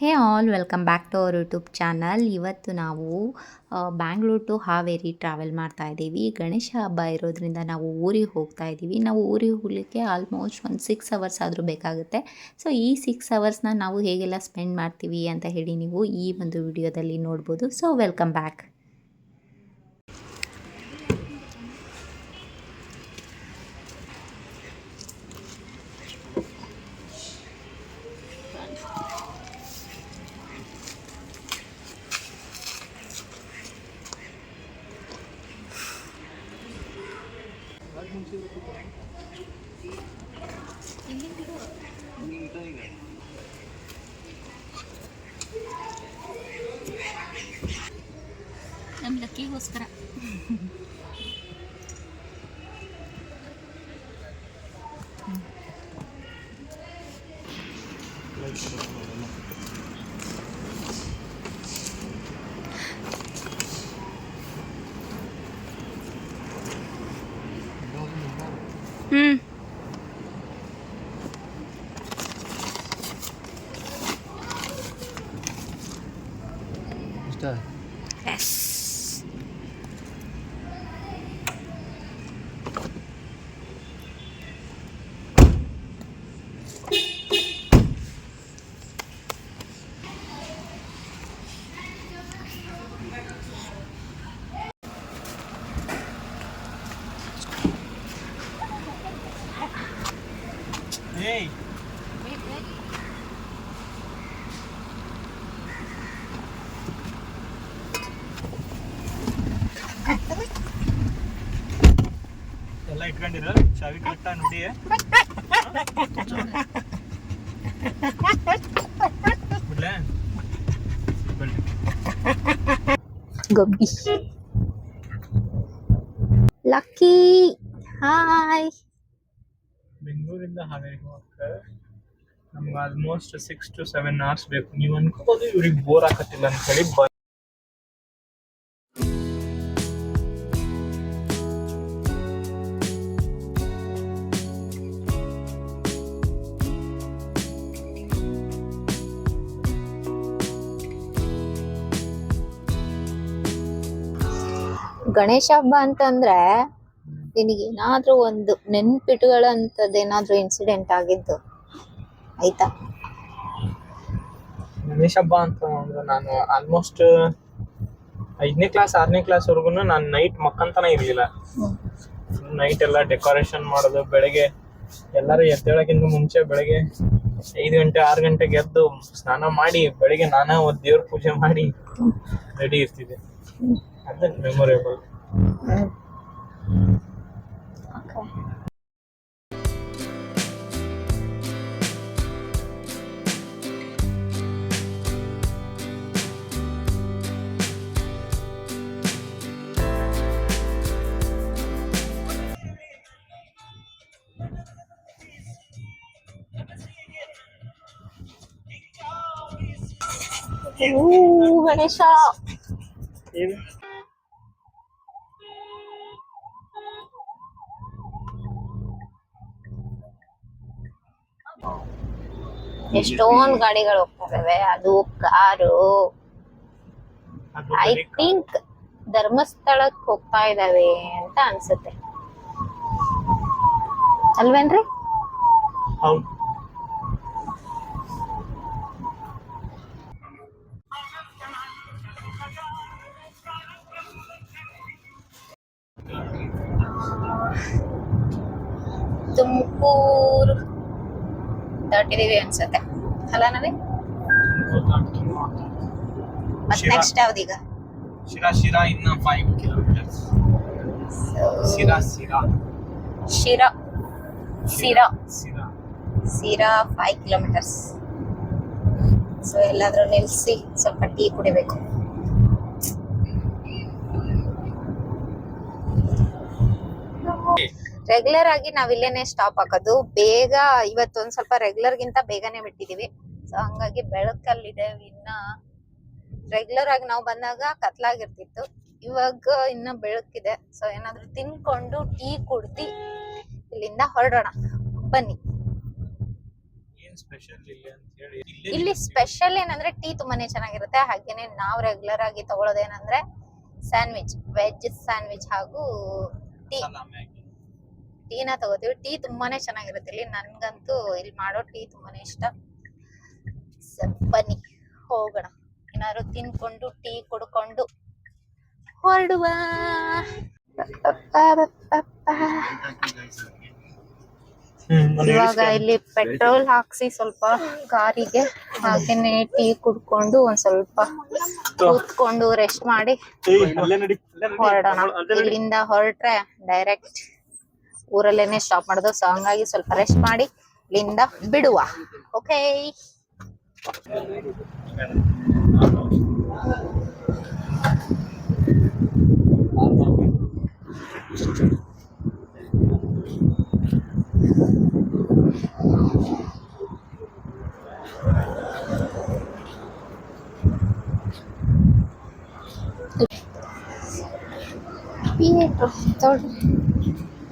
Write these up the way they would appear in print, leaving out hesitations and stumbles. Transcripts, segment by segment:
Hey all welcome back to our YouTube channel. ಇವತ್ತು ನಾವು Bangalore to Haveri travel ಮಾಡ್ತಾ ಇದ್ದೀವಿ. ಗಣೇಶ ಹಬ್ಬ ಇರೋದ್ರಿಂದ ನಾವು ಊರಿಗೆ ಹೋಗ್ತಾ ಇದ್ದೀವಿ. ನಾವು ಊರಿಗೆ ಹೋಗಲಿಕ್ಕೆ ಆಲ್ಮೋಸ್ಟ್ ಒಂದು 6 ಅವರ್ಸ್ ಆದರೂ ಬೇಕಾಗುತ್ತೆ. ಸೊ ಈ 6 ಅವರ್ಸ್ನ ನಾವು ಹೇಗೆಲ್ಲ ಸ್ಪೆಂಡ್ ಮಾಡ್ತೀವಿ ಅಂತ ಹೇಳಿ ನೀವು ಈ ಒಂದು ವಿಡಿಯೋದಲ್ಲಿ ನೋಡ್ಬೋದು. So welcome back. ನಮ್ಮ ಲಕ್ಕಿಗೋಸ್ಕರ ಎಸ್ Hey. ಎಲ್ಲ ಇಟ್ಕೊಂಡಿರ ಚಾವಿ ಕರೆಕ್ಟ ನೋಡಿ ಬಿಡ್ಲೆ ಗಬ್ಬಿ ಲಕ್ಕಿ ಹಾಯ್. ಬೆಂಗಳೂರಿಂದ ಹಾವೇರಿಗೆ ಹೋಗಕ್ಕೆ ನಮ್ಗೆ ಆಲ್ಮೋಸ್ಟ್ 6 to 7 hours ಬೇಕು. ನೀವು ಅನ್ಕೋಬೋದು ಇವ್ರಿಗೆ ಬೋರ್ ಆಗತ್ತಿಲ್ಲ ಅಂತ ಹೇಳಿ. ಗಣೇಶ ಹಬ್ಬ ಅಂತಂದ್ರೆ ನಿನಗೇನಾದ್ರೂ ಒಂದು ನೆನ್ಪಿಟ್ಗಳಂಥದ್ದೇನಾದ್ರೂ ಇನ್ಸಿಡೆಂಟ್ ಆಗಿದ್ದು ಆಯ್ತಾ? ಗಣೇಶ ಹಬ್ಬ ಅಂತ ಅಂದ್ರೆ ನಾನು ಆಲ್ಮೋಸ್ಟ್ 5ನೇ ಕ್ಲಾಸ್ 6ನೇ ಕ್ಲಾಸ್ ವರ್ಗು ನಾನು ನೈಟ್ ಮಕ್ಕಂತನ ಇರ್ಲಿಲ್ಲ. ನೈಟ್ ಎಲ್ಲ ಡೆಕೋರೇಷನ್ ಮಾಡೋದು, ಬೆಳಗ್ಗೆ ಎಲ್ಲರೂ ಎದ್ದೇಳಕ್ಕಿಂತ ಮುಂಚೆ ಬೆಳಗ್ಗೆ 5 ಗಂಟೆ 6 ಗಂಟೆಗೆ ಎದ್ದು ಸ್ನಾನ ಮಾಡಿ ಬೆಳಗ್ಗೆ ನಾನೇ ಒಂದು ದೇವ್ರ ಪೂಜೆ ಮಾಡಿ ರೆಡಿ ಇರ್ತಿದ್ದೆ. ಅದೇ ಮೆಮೊರೇಬಲ್. ಗಣೇಶ ಎಷ್ಟೊಂದು ಗಾಡಿಗಳು ಹೋಗ್ತಾ ಇದಾವೆ. ಅದು ಕಾರು ಐ ಥಿಂಕ್ ಧರ್ಮಸ್ಥಳಕ್ಕೆ ಹೋಗ್ತಾ ಇದಾವೆ ಅಂತ ಅನ್ಸುತ್ತೆ ಅಲ್ವೇನ್ರಿ? ಹೌದು. ತುಮಕೂರು ದಾಟಿದೀವಿ ಅನ್ಸುತ್ತೆ ಅಲ್ಲ ನಾವೇ? ಮತ್ತೆ ನೆಕ್ಸ್ಟ್ ಯಾವ್ದೀಗ? ಶಿರಾ ಇನ್ನ 5 kilometers. ಶಿರಾ ಸಿರಾ 5 kilometers. ಸೊ ಎಲ್ಲಾದ್ರೂ ನಿಲ್ಸಿ ಸ್ವಲ್ಪ ಟೀ ಕುಡಿಬೇಕು. ರೆಗ್ಯುಲರ್ ಆಗಿ ನಾವ್ ಇಲ್ಲೇನೆ ಸ್ಟಾಪ್ ಹಾಕೋದು. ಬೇಗ ಇವತ್ತೊಂದ್ ಸ್ವಲ್ಪ ರೆಗ್ಯುಲರ್ ಗಿಂತ ಬೇಗನೆ ಬಿಟ್ಟಿದೀವಿ. ಸೊ ಹಂಗಾಗಿ ಬೆಳಕಲ್ಲಿದೆ. ಇನ್ನ ರೆಗ್ಯುಲರ್ ಆಗಿ ನಾವು ಬಂದಾಗ ಕತ್ಲಾಗಿರ್ತಿತ್ತು, ಇವಾಗ ಇನ್ನ ಬೆಳಕಿದೆ. ಸೊ ಏನಾದ್ರು ತಿನ್ಕೊಂಡು ಟೀ ಕುಡ್ದಿ ಇಲ್ಲಿಂದ ಹೊರಡೋಣ ಬನ್ನಿ. ಏನ್ ಸ್ಪೆಷಲ್ ಇಲ್ಲಿ ಅಂತ ಹೇಳಿ ಇಲ್ಲಿ ಸ್ಪೆಷಲ್ ಏನಂದ್ರೆ ಟೀ ತುಂಬಾನೇ ಚೆನ್ನಾಗಿರುತ್ತೆ. ಹಾಗೇನೆ ನಾವು ರೆಗ್ಯುಲರ್ ಆಗಿ ತಗೊಳ್ಳೋದೇನಂದ್ರೆ ಸ್ಯಾಂಡ್ವಿಚ್, ವೆಜ್ ಸ್ಯಾಂಡ್ವಿಚ್ ಹಾಗೂ ಟೀ. ಟೀನ ತಗೋತೀವಿ. ಟೀ ತುಂಬಾನೇ ಚೆನ್ನಾಗಿರುತ್ತೆ ಇಲ್ಲಿ. ನನ್ಗಂತೂ ಇಲ್ಲಿ ಮಾಡೋ ಟೀ ತುಂಬಾನೇ ಇಷ್ಟ. ಬನ್ನಿ ಹೋಗೋಣ, ಏನಾದ್ರು ತಿನ್ಕೊಂಡು ಟೀ ಕುಡ್ಕೊಂಡು ಹೊರಡುವ. ಇವಾಗ ಇಲ್ಲಿ ಪೆಟ್ರೋಲ್ ಹಾಕ್ಸಿ ಸ್ವಲ್ಪ ಕಾರಿಗೆ, ಹಾಗೇನೆ ಟೀ ಕುಡ್ಕೊಂಡು ಒಂದ್ ಸ್ವಲ್ಪ ಕೂತ್ಕೊಂಡು ರೆಸ್ಟ್ ಮಾಡಿ ಹೊರಡೋಣ. ಇಲ್ಲಿಂದ ಹೊರಟ್ರೆ ಡೈರೆಕ್ಟ್ ಊರಲ್ಲೇನೆ ಸ್ಟಾಪ್ ಮಾಡೋದು. ಸೊ ಹಂಗಾಗಿ ಸ್ವಲ್ಪ ರೆಸ್ಟ್ ಮಾಡಿ ಇಲ್ಲಿಂದ ಬಿಡುವ. ಓಕೆ,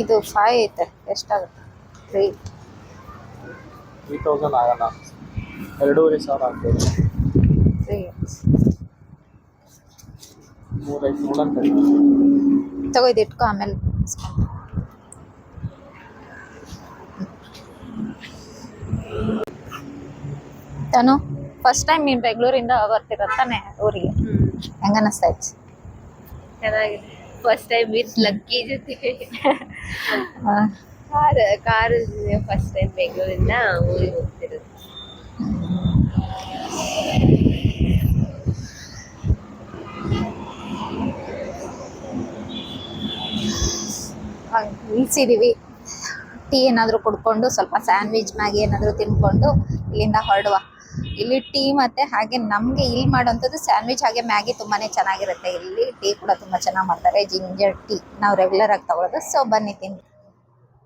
ಇದು 5 ಐತೆ. ಎಷ್ಟಾಗುತ್ತೆ? 3000 ಆಗಲ್ಲ, 2500 ಆಗ್ತದೆ. 3 ತಗೋ, ಇದು ಇಟ್ಕೊ, ಆಮೇಲೆ ತಾನು ಫಸ್ಟ್ ಟೈಮ್ ನೀನ್ ಬೆಂಗಳೂರಿಂದ ಬರ್ತಿರತ್ತಾನೆ ಊರಿಗೆ. ಹೆಂಗ ಅನಿಸ್ತಾ ಇತ್ತು? ಚೆನ್ನಾಗಿದೆ. ಫಸ್ಟ್ ಟೈಮ್ ವಿತ್ ಲಕ್ಕಿ ಜೊತೆ ಕಾರ್ ಫಸ್ಟ್ ಟೈಮ್ ಬೆಂಗಳೂರಿಂದ ಊರಿಗೆ ಹೋಗ್ತಿರೋದು. ನಿಲ್ಸಿದೀವಿ. ಟೀ ಏನಾದ್ರು ಕುಡ್ಕೊಂಡು ಸ್ವಲ್ಪ ಸ್ಯಾಂಡ್ವಿಚ್ ಮ್ಯಾಗಿ ಏನಾದ್ರು ತಿನ್ಕೊಂಡು ಇಲ್ಲಿಂದ ಹೊರಡುವ. ಇಲ್ಲಿ ಟೀ ಮತ್ತೆ ಹಾಗೆ ನಮ್ಗೆ ಇಲ್ಲಿ ಮಾಡೋಂಥದ್ದು ಸ್ಯಾಂಡ್ವಿಚ್ ಹಾಗೆ ಮ್ಯಾಗಿ ತುಂಬಾನೇ ಚೆನ್ನಾಗಿರುತ್ತೆ. ಇಲ್ಲಿ ಟೀ ಕೂಡ ತುಂಬಾ ಚೆನ್ನಾಗಿ ಮಾಡ್ತಾರೆ, ಜಿಂಜರ್ ಟೀ. ನಾವು ರೆಗ್ಯುಲರ್ ಆಗಿ ತಗೊಳ್ಳೋದು. ಸೊ ಬನ್ನಿ ತಿನ್ನಿ.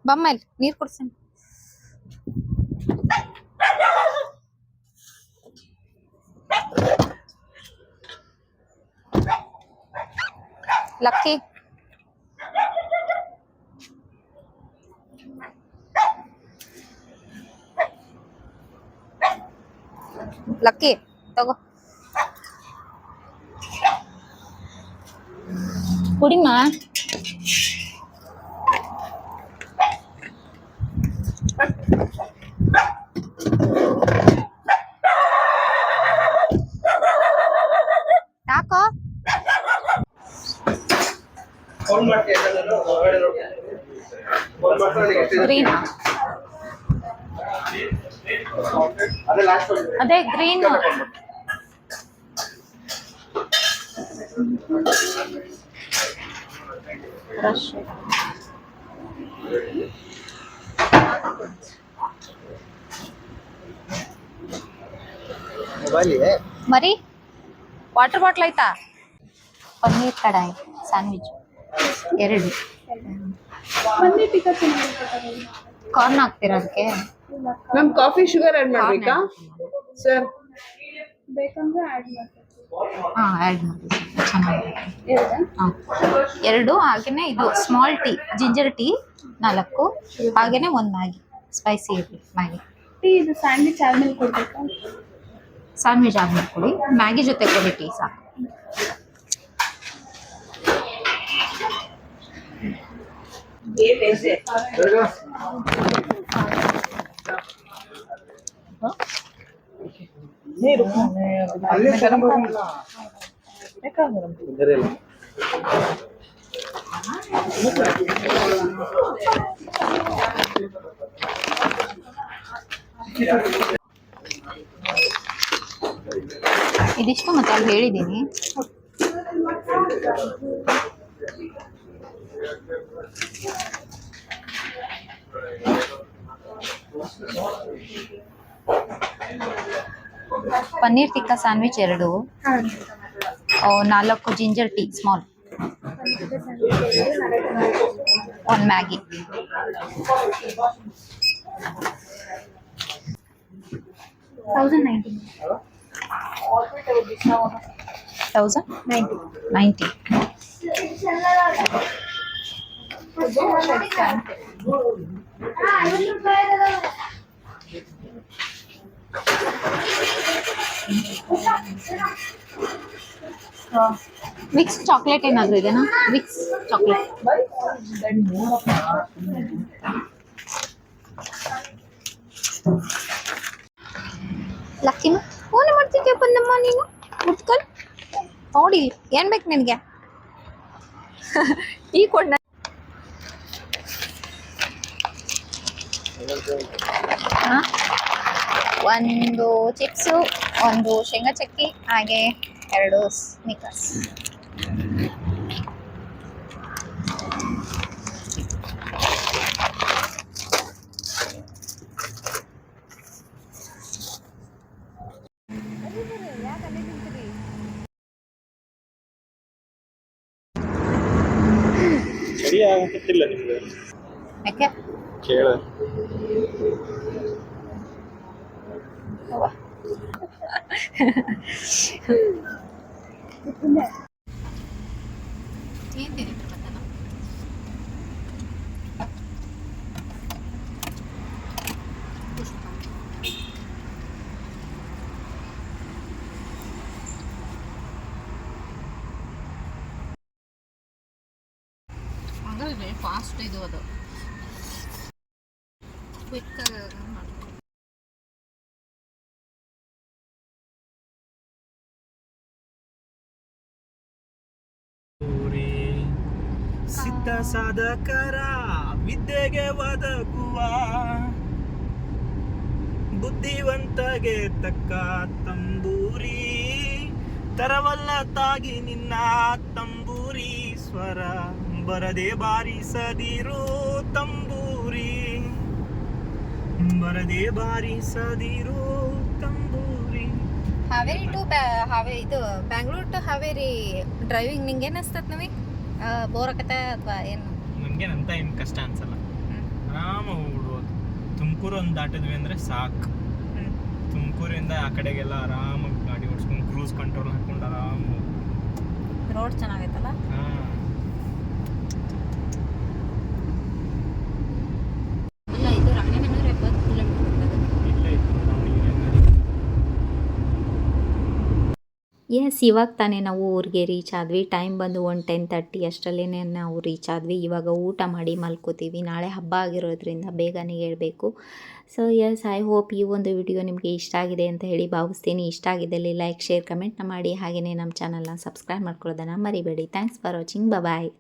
ಬಮ್ಮಲ್ಲಿ ನೀರು ಕುಡ್ಸಿ. ಲಕ್ಕಿ, ಲಕ್ಕಿ ತಗೋ, ಕುಡಿಮ. ಯಾಕೋ ಗ್ರೀನಾ? ಅದೇ ಗ್ರೀನ್. ಮರಿ ವಾಟರ್ ಬಾಟ್ಲ್ ಆಯ್ತಾ? ಪನ್ನೀರ್ ಕಡಾಯಿ ಸ್ಯಾಂಡ್ವಿಚ್ 2. ಕಾರ್ನ್ ಹಾಕ್ತೀರಾ ಅದಕ್ಕೆ? ಮ್ಯಾಮ್ ಕಾಫಿ ಶುಗರ್ ಆಡ್ ಮಾಡ್ಬೇಕಾ ಸರ್? ಬೇಕಂದ್ರೆ ಆಡ್ ಹಾ, ಆ್ಯಡ್ ಮಾಡಿ. ಚೆನ್ನಾಗಿದೆ. ಹಾಂ, 2. ಹಾಗೇನೆ ಇದು ಸ್ಮಾಲ್ ಟೀ, ಜಿಂಜರ್ ಟೀ 4. ಹಾಗೇನೆ 1 ಮ್ಯಾಗಿ, ಸ್ಪೈಸಿ ಇರಲಿ ಮ್ಯಾಗಿ. ಟೀ ಇದು ಸ್ಯಾಂಡ್ವಿಚ್ ಆದ್ಮೇಲೆ ಕೊಡ್ಬೇಕಾ? ಸ್ಯಾಂಡ್ವಿಚ್ ಆದ್ಮೇಲೆ ಕೊಡಿ, ಮ್ಯಾಗಿ ಜೊತೆ ಕೊಡಿ ಟೀ ಸಾಕು. ಇದಿಷ್ಟು ಮತ್ತೆ ಅಲ್ಲಿ ಹೇಳಿದ್ದೀನಿ. Paneer tikka sandwich 2, 4 ginger tea small, 1 Maggi. $1090. Vicks chocolate ಏನಾದರೂ ಇದೆನಾ? ವಿಕ್ಸ್ ಚಾಕ್ಲೇಟ್ ಲಕ್ಕಿನು ಫೋನ್ ಮಾಡ್ತಿದ್ದೆ ಬಂದಮ್ಮ ನೀನು ಕುತ್ಕೊಂಡು ನೋಡಿ ಏನು ಬೇಕು ನಿನಗೆ ಟೀ ಕೊಡ್ನ ಒಂದು ಚಿಪ್ಸು, ಒಂದು ಶೇಂಗಾ ಚಕ್ಕಿ, ಹಾಗೆ 2 ಸ್ನಿಕರ್ಸ್. ಚಳಿ ಆಗತ್ತಿಲ್ಲ ನಿಮ್ಗೆ? ಯಾಕೆ ಕೇಳ ಫಾಸ್ಟ್ ಇದು ಅದು ಕ್ವಿಕ್ ಸಿದ್ಧ ಸಾಧಕರ ವಿದ್ಯೆಗೆ ಒದಗುವ ಬುದ್ಧಿವಂತಗೆ ತಕ್ಕ ತಂಬೂರಿ ತರವಲ್ಲ ತಾಗಿ ನಿನ್ನ ತಂಬೂರಿ ಸ್ವರ ಬರದೆ ಬಾರಿಸದಿರು ತಂಬೂರಿ ಬರದೆ ಬಾರಿಸದಿರು ತಂಬೂರಿ. ಹಾವೇರಿ ಟು ಇದು ಬ್ಯಾಂಗ್ಳೂರ್ ಟು ಹಾವೇರಿ ಡ್ರೈವಿಂಗ್ ನಿಂಗೆ ಏನಿಸ್ತದ ನಮಗೆ? ಬೋರ್ ಆಗತ್ತೆ ಅಥವಾ ಏನು? ನನ್ಗೇನಂತ ಏನು ಕಷ್ಟ ಅನ್ಸಲ್ಲ, ಆರಾಮಾಗಿ ಹೋಗ್ಬಿಡ್ಬೋದು. ತುಮಕೂರು ಒಂದು ದಾಟಿದ್ವಿ ಅಂದರೆ ಸಾಕು. ತುಮಕೂರಿಂದ ಆ ಕಡೆಗೆಲ್ಲ ಆರಾಮಾಗಿ ಗಾಡಿ ಓಡಿಸ್ಕೊಂಡು ಕ್ರೂಸ್ ಕಂಟ್ರೋಲ್ ಹಾಕೊಂಡು ಆರಾಮ. ರೋಡ್ ಚೆನ್ನಾಗೈತಲ್ಲ? ಹಾಂ, ಇಲ್ಲ ಇದು ರಾಣಿಬೆನ್ನೂರು 70 ಕಿಲೋಮೀಟರ್. ಇಲ್ಲೇ ಇತ್ತು ಎಸ್, ಇವಾಗ ತಾನೇ ನಾವು ಊರಿಗೆ ರೀಚ್ ಆದ್ವಿ. ಟೈಮ್ ಬಂದು 10:30 ಅಷ್ಟರಲ್ಲೇ ನಾವು ರೀಚ್ ಆದ್ವಿ. ಇವಾಗ ಊಟ ಮಾಡಿ ಮಲ್ಕೋತೀವಿ. ನಾಳೆ ಹಬ್ಬ ಆಗಿರೋದ್ರಿಂದ ಬೇಗನೆ ಹೇಳ್ಬೇಕು. ಸೊ ಎಸ್, ಐ ಹೋಪ್ ಈ ಒಂದು ವಿಡಿಯೋ ನಿಮಗೆ ಇಷ್ಟ ಆಗಿದೆ ಅಂತ ಹೇಳಿ ಭಾವಿಸ್ತೀನಿ. ಇಷ್ಟ ಆಗಿದ್ದಲ್ಲಿ ಲೈಕ್, ಶೇರ್, ಕಮೆಂಟ್ನ ಮಾಡಿ. ಹಾಗೆಯೇ ನಮ್ಮ ಚಾನಲ್ನ ಸಬ್ಸ್ಕ್ರೈಬ್ ಮಾಡ್ಕೊಳ್ಳೋದನ್ನು ಮರಿಬೇಡಿ. Thanks for watching. ಬಾಯ್.